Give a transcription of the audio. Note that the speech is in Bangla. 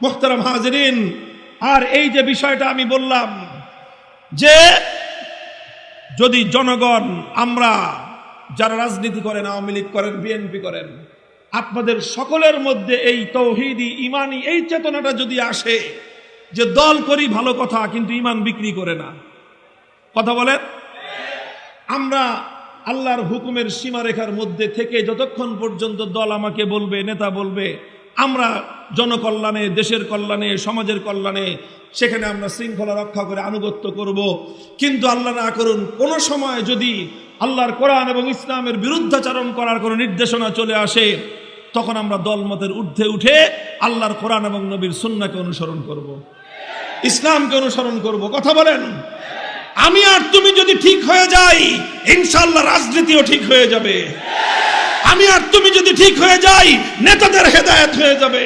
মুহতারাম হাজিরিন, আর এই যে বিষয়টা আমি বললাম যে যদি জনগণ, আমরা যারা রাজনীতি করেন, আওয়ামী লীগ করেন, বিএনপি করেন, আপনাদের সকলের মধ্যে এই তৌহিদি ইমানি এই চেতনাটা যদি আসে যে দল করি ভালো কথা, কিন্তু ইমান বিক্রি করে না, কথা বলেন, আমরা আল্লাহর হুকুমের সীমারেখার মধ্যে থেকে যতক্ষণ পর্যন্ত দল আমাকে বলবে, নেতা বলবে, আমরা জনকল্যাণে, দেশের কল্যাণে, সমাজের কল্যাণে সেখানে আমরা শৃঙ্খলা রক্ষা করে আনুগত্য করব। কিন্তু আল্লাহ না করুন কোনো সময় যদি আল্লাহর কোরআন এবং ইসলামের বিরুদ্ধাচরণ করার কোনো নির্দেশনা চলে আসে, তখন আমরা দলমতের ঊর্ধ্বে উঠে আল্লাহর কোরআন এবং নবীর সুন্নাহকে অনুসরণ করব, ইসলামকে অনুসরণ করব। কথা বলেন। আমি আর তুমি যদি ঠিক হয়ে যাই, ইনশাআল্লাহ রাজনীতিও ঠিক হয়ে যাবে। আমি আর তুমি যদি ঠিক হয়ে যাই, নেতাদের হেদায়েত হয়ে যাবে।